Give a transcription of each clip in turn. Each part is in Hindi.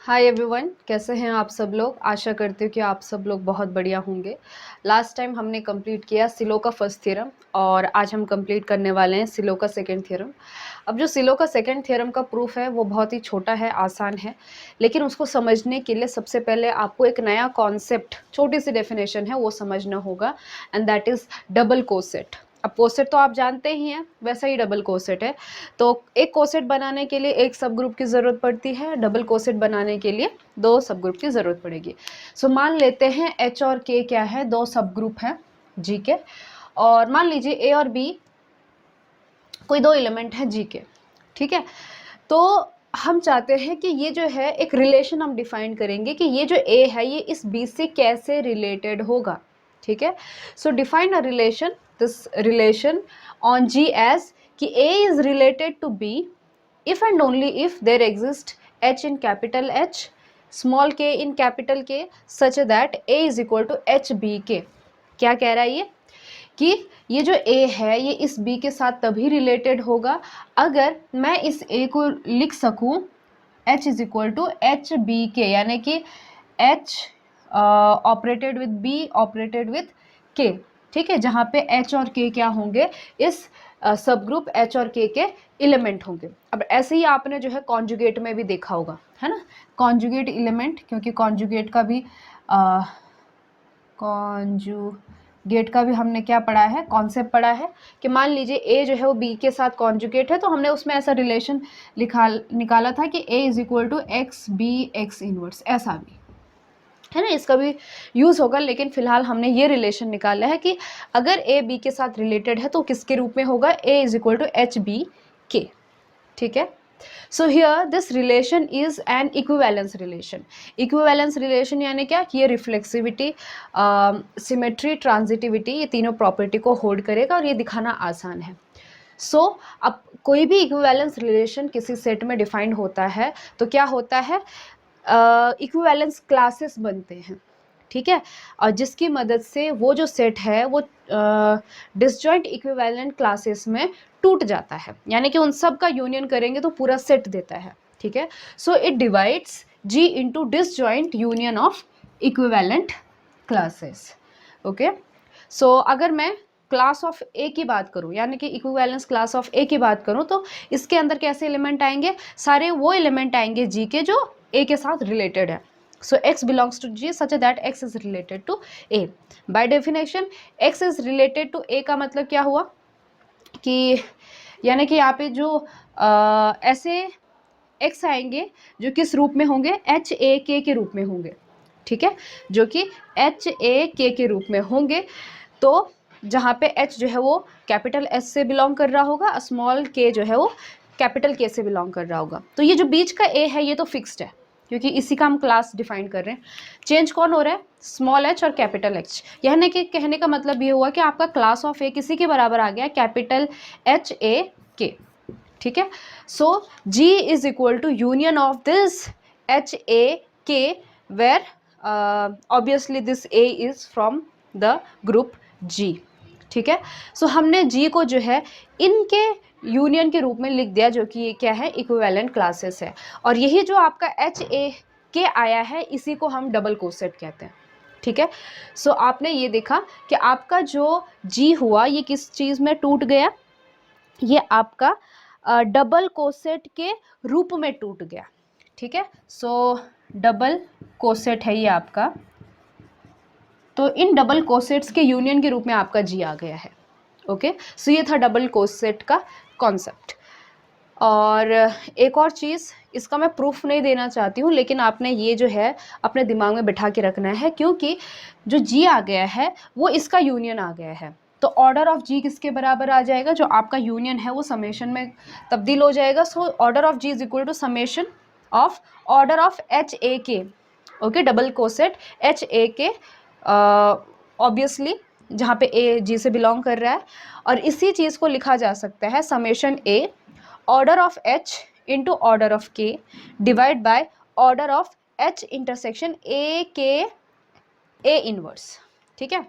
हाय एवरीवन, कैसे हैं आप सब लोग। आशा करती हूँ कि आप सब लोग बहुत बढ़िया होंगे। लास्ट टाइम हमने कंप्लीट किया सिलो का फर्स्ट थ्योरम और आज हम कंप्लीट करने वाले हैं सिलो का सेकंड थ्योरम। अब जो सिलो का सेकंड थ्योरम का प्रूफ है वो बहुत ही छोटा है, आसान है, लेकिन उसको समझने के लिए सबसे पहले आपको एक नया कॉन्सेप्ट, छोटी सी डेफिनेशन है वो समझना होगा, and that is double coset. अब कोसेट तो आप जानते ही हैं, वैसा ही डबल कोसेट है। तो एक कोसेट बनाने के लिए एक सब ग्रुप की ज़रूरत पड़ती है, डबल कोसेट बनाने के लिए दो सब ग्रुप की ज़रूरत पड़ेगी। सो मान लेते हैं एच और के क्या है, दो सब ग्रुप हैं जी के, और मान लीजिए ए और बी कोई दो एलिमेंट है जी के। ठीक है, तो हम चाहते हैं कि ये जो है एक रिलेशन हम डिफाइन करेंगे कि ये जो ए है ये इस बी से कैसे रिलेटेड होगा। ठीक है, so define a relation, this relation on G as कि A is related to B if and only if there exist h in capital H, small k in capital K, such that a is equal to HBK। क्या कह रहा है ये कि ये जो a है ये इस b के साथ तभी रिलेटेड होगा अगर मैं इस a को लिख सकूं h is equal to H B K, यानी कि h operated with b operated with k। ठीक है, जहाँ पे h और k क्या होंगे, इस सब ग्रुप h और k के एलिमेंट होंगे। अब ऐसे ही आपने जो है कॉन्जुगेट में भी देखा होगा, है ना, कॉन्जुगेट एलिमेंट, क्योंकि कॉन्जुगेट का भी हमने क्या पढ़ा है, कॉन्सेप्ट पढ़ा है कि मान लीजिए a जो है वो b के साथ कॉन्जुगेट है, तो हमने उसमें ऐसा रिलेशन निकाला था कि a is equal to X B X inverse, ऐसा भी है ना, इसका भी यूज़ होगा। लेकिन फिलहाल हमने ये रिलेशन निकाला है कि अगर ए बी के साथ रिलेटेड है तो किसके रूप में होगा, A is equal to H B K. ठीक है, so here this relation is an equivalence relation. Equivalence relation यानी क्या कि ये रिफ्लेक्सिविटी, सिमेट्री, ट्रांजिटिविटी, ये तीनों प्रॉपर्टी को होल्ड करेगा और ये दिखाना आसान है। सो अब कोई भी इक्विवेलेंस रिलेशन किसी सेट में डिफाइंड होता है तो क्या होता है, इक्विवेलेंस क्लासेस बनते हैं। ठीक है, और जिसकी मदद से वो जो सेट है वो डिसजॉइंट इक्विवेलेंट क्लासेस में टूट जाता है, यानी कि उन सब का यूनियन करेंगे तो पूरा सेट देता है। ठीक है, so it divides G into disjoint union of equivalent classes. Okay, so अगर मैं क्लास ऑफ ए की बात करूं, यानी कि इक्विवेलेंस क्लास ऑफ ए की बात करूं, तो इसके अंदर कैसे एलिमेंट आएंगे, सारे वो एलिमेंट आएंगे जी के जो ए के साथ रिलेटेड है। सो x belongs to G such that x is related to A. By definition x is related to A का मतलब क्या हुआ कि यानी कि यहाँ पे जो ऐसे x आएंगे जो किस रूप में होंगे, एच ए के रूप में होंगे। ठीक है, जो कि एच ए के रूप में होंगे, तो जहाँ पे h जो है वो कैपिटल S से बिलोंग कर रहा होगा, स्मॉल k जो है वो कैपिटल K से बिलोंग कर रहा होगा। तो ये जो बीच का a है ये तो फिक्स्ड है, क्योंकि इसी का हम क्लास डिफाइन कर रहे हैं। चेंज कौन हो रहा है, स्मॉल h और कैपिटल H। यानी कि कहने का मतलब ये हुआ कि आपका क्लास ऑफ ए किसी के बराबर आ गया, कैपिटल H A K। ठीक है, so G is equal to union of this H A K where obviously this A is from the group G। ठीक है, सो हमने G को जो है इनके यूनियन के रूप में लिख दिया, जो कि ये क्या है, इक्विवेलेंट क्लासेस है। और यही जो आपका एच ए के आया है इसी को हम डबल कोसेट कहते हैं। ठीक है, सो आपने ये देखा कि आपका जो G हुआ ये किस चीज़ में टूट गया, ये आपका डबल कोसेट के रूप में टूट गया। ठीक है, सो डबल कोसेट है ये आपका, तो इन डबल कोसेट्स के यूनियन के रूप में आपका जी आ गया है। ओके, सो ये था डबल कोसेट का कॉन्सेप्ट। और एक और चीज़, इसका मैं प्रूफ नहीं देना चाहती हूँ, लेकिन आपने ये जो है अपने दिमाग में बिठा के रखना है, क्योंकि जो जी आ गया है वो इसका यूनियन आ गया है। तो ऑर्डर ऑफ जी किसके बराबर आ जाएगा, जो आपका यूनियन है वो समेशन में तब्दील हो जाएगा। So order of G is equal to summation of order of H A K. Okay, double coset H A K, obviously जहाँ पे ए जी से बिलोंग कर रहा है, और इसी चीज़ को लिखा जा सकता है summation A order of H into order of K divide by order of H intersection A K A inverse. ठीक है,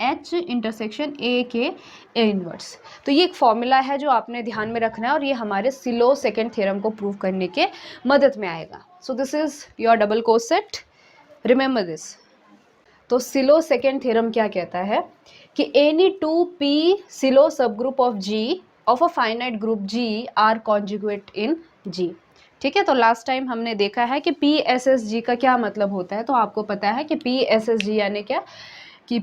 H intersection A K A inverse. तो ये एक फॉर्मूला है जो आपने ध्यान में रखना है और ये हमारे सिलो सेकेंड थ्योरम को प्रूव करने के मदद में आएगा। So this is your double coset, remember this. तो सिलो सेकेंड थ्योरम क्या कहता है कि any 2p Sylow subgroup of G of a finite group G are conjugate in G। ठीक है, तो लास्ट टाइम हमने देखा है कि PSSG का क्या मतलब होता है। तो आपको पता है कि PSSG यानी क्या कि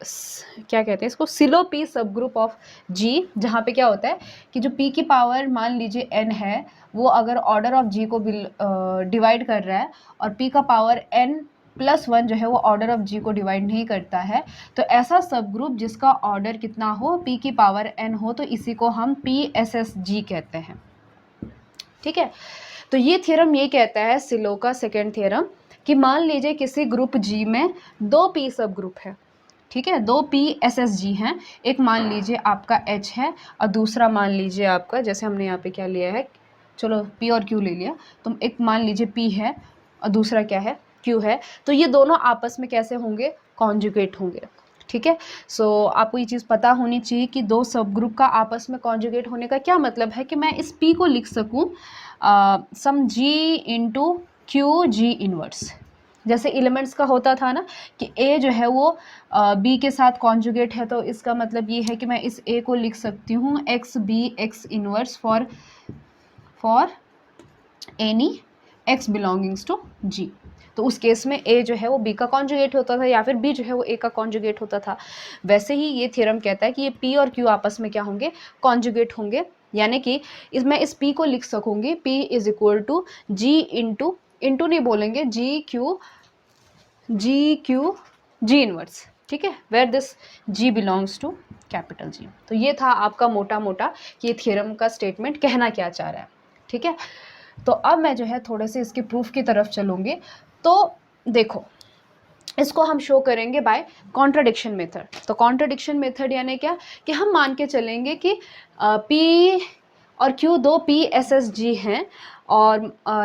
क्या कहते हैं इसको, सिलो पी सब ग्रुप ऑफ G, जहाँ पे क्या होता है कि जो P की पावर मान लीजिए n है, वो अगर ऑर्डर ऑफ G को डिवाइड कर रहा है और P का पावर n+1 जो है वो ऑर्डर ऑफ G को डिवाइड नहीं करता है, तो ऐसा सब ग्रुप जिसका ऑर्डर कितना हो, P की पावर n हो, तो इसी को हम PSSG कहते हैं। ठीक है, तो ये थ्योरम ये कहता है सिलो का सेकेंड थ्योरम कि मान लीजिए किसी ग्रुप G में 2p सब ग्रुप है। ठीक है, 2 PSSG हैं, एक मान लीजिए आपका H है और दूसरा मान लीजिए आपका, जैसे हमने यहाँ पे क्या लिया है, चलो P और Q ले लिया, तो एक मान लीजिए P है और दूसरा क्या है, Q है। तो ये दोनों आपस में कैसे होंगे, कॉन्जुगेट होंगे। ठीक है, सो आपको ये चीज़ पता होनी चाहिए कि दो सब ग्रुप का आपस में कॉन्जुगेट होने का क्या मतलब है कि मैं इस P को लिख सकूँ सम G into Q G inverse. जैसे एलिमेंट्स का होता था ना कि A जो है वो B के साथ कॉन्जुगेट है, तो इसका मतलब ये है कि मैं इस A को लिख सकती हूँ XB X inverse for any X belongings to G। तो उस केस में A जो है वो B का कॉन्जुगेट होता था या फिर B जो है वो A का कॉन्जुगेट होता था। वैसे ही ये थ्योरम कहता है कि ये P और Q आपस में क्या होंगे, कॉन्जुगेट होंगे, यानी कि मैं इस P को लिख सकूँगी P is equal to G into नहीं बोलेंगे, G इनवर्स। ठीक है, where this G belongs to capital G। तो ये था आपका मोटा मोटा कि ये थ्योरम का स्टेटमेंट कहना क्या चाह रहा है। ठीक है, तो अब मैं जो है थोड़े से इसके प्रूफ की तरफ चलूँगी। तो देखो, इसको हम शो करेंगे बाय कॉन्ट्रडिक्शन मेथड। तो कॉन्ट्रडिक्शन मेथड यानी क्या कि हम मान के चलेंगे कि P और Q दो PSSG हैं और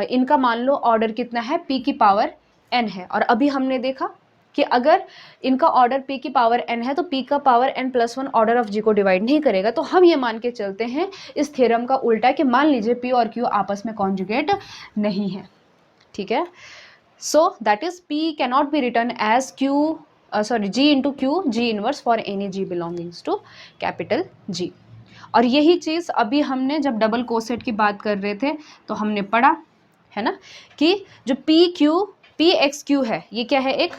इनका मान लो ऑर्डर कितना है, P की पावर n है। और अभी हमने देखा कि अगर इनका ऑर्डर P की पावर n है तो P का power n+1 order of G को डिवाइड नहीं करेगा। तो हम ये मान के चलते हैं इस थ्योरम का उल्टा कि मान लीजिए P और Q आपस में कॉन्जुगेट नहीं है। ठीक है, so that is P cannot be return as G into Q G inverse for any G belongings to capital G। और यही चीज़ अभी हमने जब डबल कोसेट की बात कर रहे थे तो हमने पढ़ा है ना कि जो PXQ है ये क्या है, एक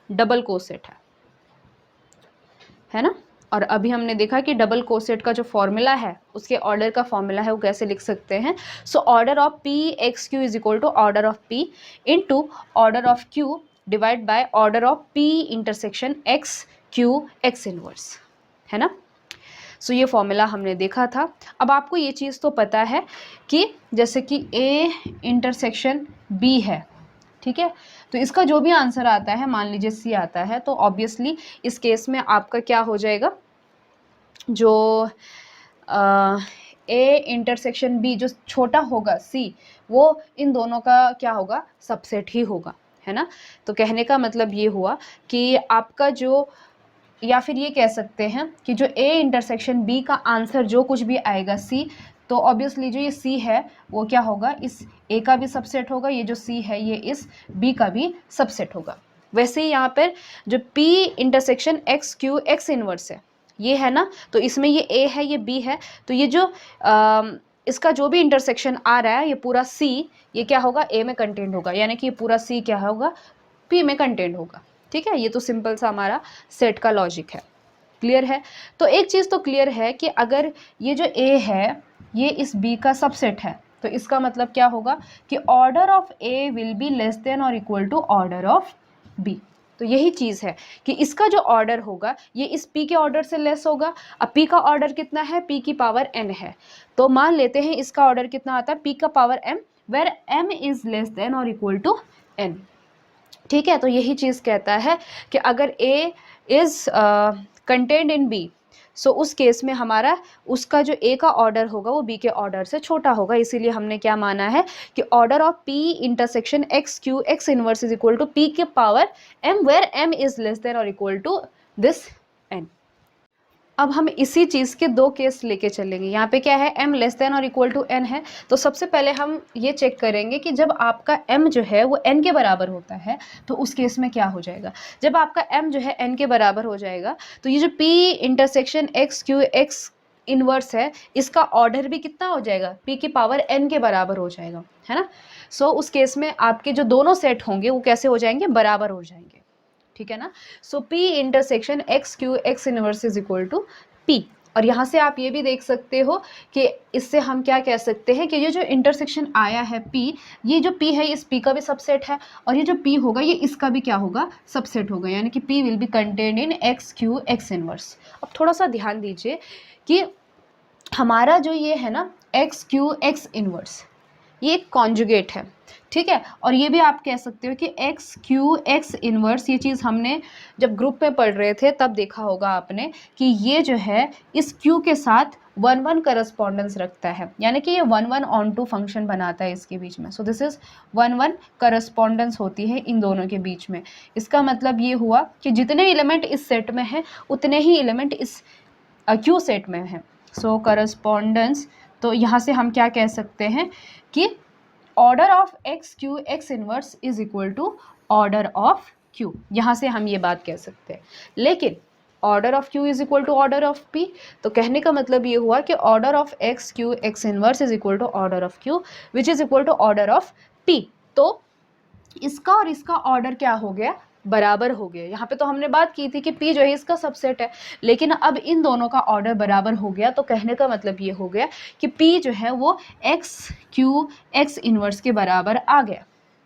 डबल कोसेट है ना। और अभी हमने देखा कि डबल कोसेट का जो फॉर्मूला है, उसके ऑर्डर का फॉर्मूला है, वो कैसे लिख सकते हैं। So order of PXQ is equal to order of P into order of Q divide by order of P intersection XQ X inverse, है ना। सो ये फॉर्मूला हमने देखा था। अब आपको ये चीज़ तो पता है कि जैसे कि A इंटरसेक्शन B है, ठीक है, तो इसका जो भी आंसर आता है, मान लीजिए C आता है, तो ऑब्वियसली इस केस में आपका क्या हो जाएगा, जो A इंटरसेक्शन B जो छोटा होगा C, वो इन दोनों का क्या होगा, सबसेट ही होगा, है ना। तो कहने का मतलब ये हुआ कि आपका जो, या फिर ये कह सकते हैं कि जो A इंटरसेक्शन B का आंसर जो कुछ भी आएगा C, तो ऑब्वियसली जो ये C है वो क्या होगा, इस A का भी सबसेट होगा, ये जो C है ये इस B का भी सबसेट होगा। वैसे ही यहाँ पर जो P intersection XQ X inverse है ये है ना, तो इसमें ये A है ये B है, तो ये जो इसका जो भी इंटरसेक्शन आ रहा है ये पूरा C ये क्या होगा, A में कंटेंट होगा, यानी कि ये पूरा C क्या होगा, P में कंटेंट होगा। ठीक है, ये तो सिंपल सा हमारा सेट का लॉजिक है। क्लियर है। तो एक चीज़ तो क्लियर है कि अगर ये जो A है ये इस B का सबसेट है, तो इसका मतलब क्या होगा कि order of A will be less than और equal to order of B। तो यही चीज़ है कि इसका जो ऑर्डर होगा ये इस P के ऑर्डर से लेस होगा। अब P का ऑर्डर कितना है, P की पावर n है, तो मान लेते हैं इसका ऑर्डर कितना आता है, P का power m, where m is less than और इक्वल टू n। ठीक है, तो यही चीज़ कहता है कि अगर A is content in B, सो उस केस में हमारा उसका जो ए का ऑर्डर होगा वो बी के ऑर्डर से छोटा होगा, इसीलिए हमने क्या माना है कि order of P intersection X Q X inverse is equal to P के power M, where M is less than और इक्वल टू दिस एन। अब हम इसी चीज़ के दो केस लेके चलेंगे। यहाँ पे क्या है, m लेस देन और इक्वल टू n है। तो सबसे पहले हम ये चेक करेंगे कि जब आपका m जो है वो n के बराबर होता है तो उस केस में क्या हो जाएगा। जब आपका m जो है n के बराबर हो जाएगा तो ये जो p intersection x q x inverse है इसका ऑर्डर भी कितना हो जाएगा, p की पावर n के बराबर हो जाएगा, है ना। सो उस केस में आपके जो दोनों सेट होंगे वो कैसे हो जाएंगे, बराबर हो जाएंगे, ठीक है ना। So P intersection X Q X inverse is equal to P। और यहाँ से आप ये भी देख सकते हो कि इससे हम क्या कह सकते हैं कि ये जो इंटरसेक्शन आया है P, ये जो P है इस P का भी सबसेट है और ये जो P होगा ये इसका भी क्या होगा, सबसेट होगा, यानी कि P will be contained in x Q X inverse. अब थोड़ा सा ध्यान दीजिए कि हमारा जो ये है ना एक्स क्यू एक्स इनवर्स ये एक कॉन्जुगेट है, ठीक है। और ये भी आप कह सकते हो कि एक्स क्यू एक्स इनवर्स, ये चीज़ हमने जब ग्रुप में पढ़ रहे थे तब देखा होगा आपने कि ये जो है इस क्यू के साथ 1-1 करस्पॉन्डेंस रखता है, यानी कि ये 1-1 ऑन टू फंक्शन बनाता है इसके बीच में। सो दिस इज 1-1 करस्पॉन्डेंस होती है इन दोनों के बीच में। इसका मतलब ये हुआ कि जितने एलिमेंट इस सेट में हैं उतने ही एलिमेंट इस क्यू सेट में हैं। सो करस्पॉन्डेंस, तो यहाँ से हम क्या कह सकते हैं कि order of X Q X inverse is equal to order of Q, यहाँ से हम ये बात कह सकते हैं। लेकिन order of Q is equal to order of P, तो कहने का मतलब ये हुआ कि order of X Q X inverse is equal to order of Q which is equal to order of P. तो इसका और इसका ऑर्डर क्या हो गया, बराबर हो गया। यहाँ पे तो हमने बात की थी कि P जो है इसका सबसेट है, लेकिन अब इन दोनों का ऑर्डर बराबर हो गया, तो कहने का मतलब ये हो गया कि P जो है वो एक्स क्यू एक्स इनवर्स के बराबर आ गया,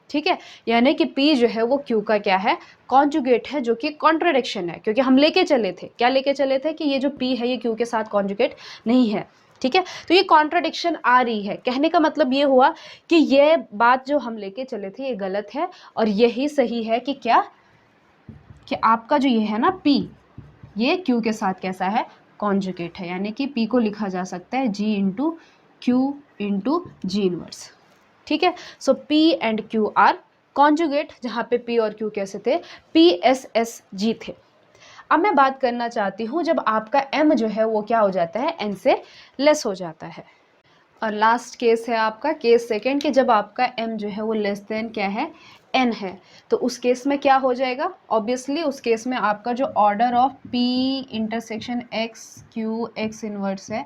ठीक है। यानी कि P जो है वो Q का क्या है, कॉन्जुगेट है, जो कि कॉन्ट्रडिक्शन है, क्योंकि हम लेके चले थे, क्या लेके चले थे कि ये जो P है ये Q के साथ कॉन्जुगेट नहीं है, ठीक है। तो ये कॉन्ट्रडिक्शन आ रही है, कहने का मतलब ये हुआ कि ये बात जो हम लेके चले थे ये गलत है और यही सही है कि क्या, कि आपका जो ये है ना P, ये Q के साथ कैसा है, कॉन्जुगेट है, यानी कि P को लिखा जा सकता है G into Q into G inverse, ठीक है। So P and Q are conjugate, जहाँ पे P और Q कैसे थे, PSSG थे। अब मैं बात करना चाहती हूँ जब आपका M जो है वो क्या हो जाता है, N से लेस हो जाता है। और लास्ट केस है आपका केस सेकेंड, कि जब आपका M जो है वो लेस देन क्या है, N है, तो उस केस में क्या हो जाएगा, ऑब्वियसली उस केस में आपका जो order of P intersection X Q X inverse है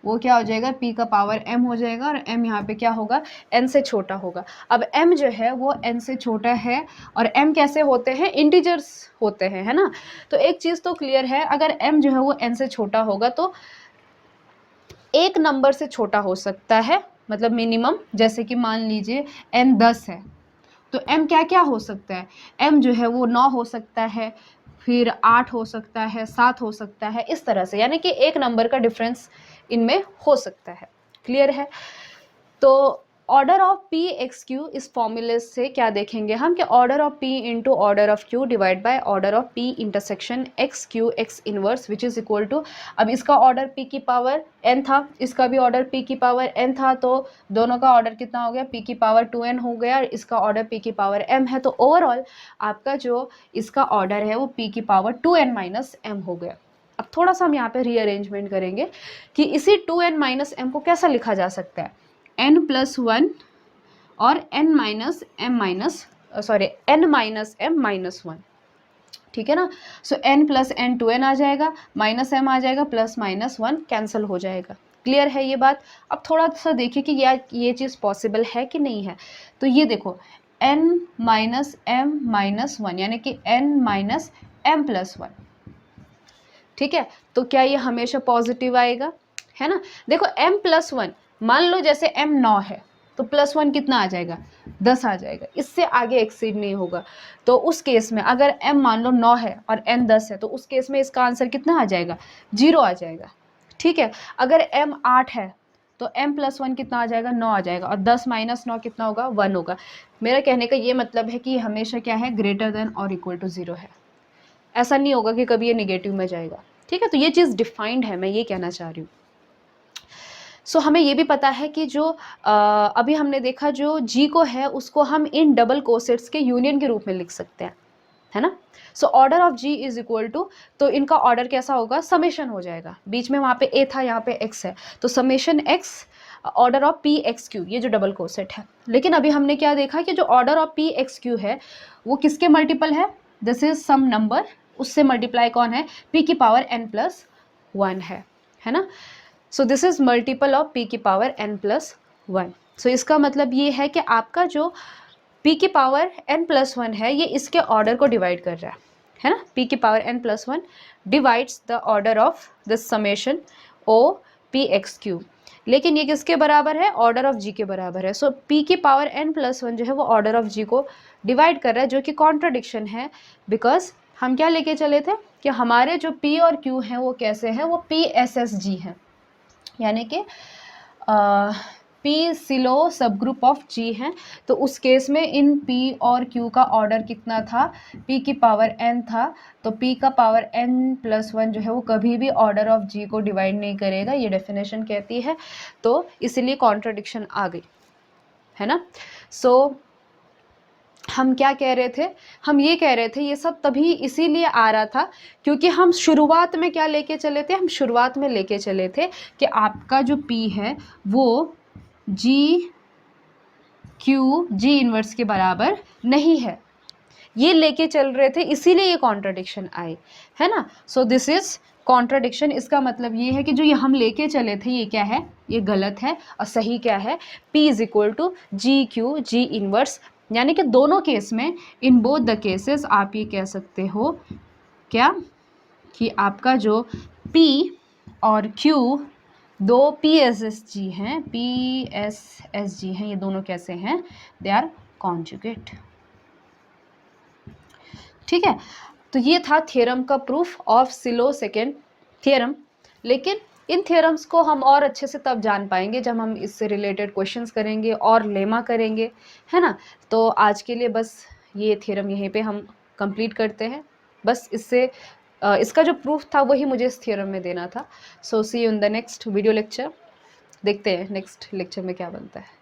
वो क्या हो जाएगा, P का पावर M हो जाएगा और M यहाँ पे क्या होगा, N से छोटा होगा। अब M जो है वो N से छोटा है और M कैसे होते हैं, इंटीजर्स होते हैं, है ना। तो एक चीज़ तो क्लियर है, अगर M जो है वो N से छोटा होगा तो एक नंबर से छोटा हो सकता है, मतलब मिनिमम, जैसे कि मान लीजिए n 10 है तो m क्या क्या हो सकता है, m जो है वो 9 हो सकता है, फिर 8 हो सकता है, 7 हो सकता है, इस तरह से, यानी कि एक नंबर का डिफरेंस इनमें हो सकता है। क्लियर है। तो order of P X Q इस फॉर्मूले से क्या देखेंगे हम कि order of P into order of Q divide by order of P intersection X Q X inverse which is equal to, अब इसका ऑर्डर पी की पावर n था, इसका भी ऑर्डर पी की पावर n था, तो दोनों का ऑर्डर कितना हो गया, पी की पावर 2n हो गया और इसका ऑर्डर पी की पावर m है। तो ओवरऑल आपका जो इसका ऑर्डर है वो पी की पावर 2n माइनस m हो गया। अब थोड़ा सा हम यहाँ पे रीअरेंजमेंट करेंगे कि इसी 2n माइनस m को कैसा लिखा जा सकता है, n+1 और n minus m minus m minus 1, ठीक है ना। सो n प्लस n 2n आ जाएगा, माइनस m आ जाएगा, प्लस माइनस 1 कैंसिल हो जाएगा। क्लियर है ये बात। अब थोड़ा सा देखिए कि ये चीज़ पॉसिबल है कि नहीं है। तो ये देखो n माइनस m माइनस 1 यानी कि n माइनस m प्लस 1, ठीक है। तो क्या ये हमेशा पॉजिटिव आएगा, है ना। देखो m प्लस 1, मान लो जैसे m 9 है तो प्लस 1 कितना आ जाएगा, 10 आ जाएगा, इससे आगे एक्सीड नहीं होगा। तो उस केस में अगर m मान लो 9 है और n 10 है तो उस केस में इसका आंसर कितना आ जाएगा, 0 आ जाएगा, ठीक है। अगर m 8 है तो m प्लस 1 कितना आ जाएगा, 9 आ जाएगा, और 10 माइनस 9 कितना होगा, 1 होगा। मेरा कहने का ये मतलब है कि ये हमेशा क्या है, ग्रेटर देन और इक्वल टू 0 है। ऐसा नहीं होगा कि कभी ये निगेटिव में जाएगा, ठीक है, तो ये चीज़ डिफाइंड है, मैं ये कहना चाह रही हूँ। सो हमें ये भी पता है कि जो अभी हमने देखा जो जी को है उसको हम इन डबल कोसेट्स के यूनियन के रूप में लिख सकते हैं, है ना। So order of G is equal to, तो इनका ऑर्डर कैसा होगा, समेशन हो जाएगा, बीच में वहाँ पे ए था, यहाँ पे एक्स है, तो summation x order of P X Q, ये जो डबल कोसेट है। लेकिन अभी हमने क्या देखा कि जो order of P X Q है वो किसके मल्टीपल है, दिस इज सम नंबर, उससे मल्टीप्लाई कौन है, पी की पावर n प्लस 1 है ना। So this is multiple of p की पावर n प्लस 1। सो इसका मतलब ये है कि आपका जो p की पावर n प्लस 1 है ये इसके ऑर्डर को डिवाइड कर रहा है ना, p की power n plus 1 divides the order of this summation O P X Q. लेकिन ये किसके बराबर है, ऑर्डर ऑफ जी के बराबर है। सो p की पावर n प्लस 1 जो है वो ऑर्डर ऑफ जी को डिवाइड कर रहा है, जो कि कॉन्ट्राडिक्शन है, बिकॉज हम क्या लेके चले थे कि हमारे जो p और q हैं वो कैसे हैं, वो पी एस एस जी हैं, यानी कि P slow subgroup of जी हैं। तो उस केस में इन p और q का ऑर्डर कितना था, p की पावर n था, तो p का पावर n प्लस 1 जो है वो कभी भी ऑर्डर ऑफ g को डिवाइड नहीं करेगा, ये डेफिनेशन कहती है। तो इसलिए कॉन्ट्रडिक्शन आ गई, है ना। सो हम क्या कह रहे थे, हम ये कह रहे थे ये सब तभी इसीलिए आ रहा था क्योंकि हम शुरुआत में क्या लेके चले थे, हम शुरुआत में लेके चले थे कि आपका जो p है वो जी क्यू जी इनवर्स के बराबर नहीं है, ये लेके चल रहे थे, इसीलिए ये कॉन्ट्रडिक्शन आई, है ना। So this is contradiction. इसका मतलब ये है कि जो ये हम लेके चले थे ये क्या है, ये गलत है, और सही क्या है, p is equal to G Q G inverse, यानी कि दोनों केस में, इन बोथ द केसेस आप ये कह सकते हो क्या कि आपका जो p और q दो PSSG हैं, PSSG हैं, ये दोनों कैसे हैं, दे आर कॉन्जुगेट। ठीक है, तो ये था थ्योरम का proof of Sylow second theorem. लेकिन इन थ्योरम्स को हम और अच्छे से तब जान पाएंगे जब हम इससे रिलेटेड क्वेश्चंस करेंगे और लेमा करेंगे, है ना। तो आज के लिए बस ये थ्योरम यहीं पे हम कंप्लीट करते हैं, बस इससे इसका जो प्रूफ था वही मुझे इस थ्योरम में देना था। So see you in the next video lecture, देखते हैं नेक्स्ट लेक्चर में क्या बनता है।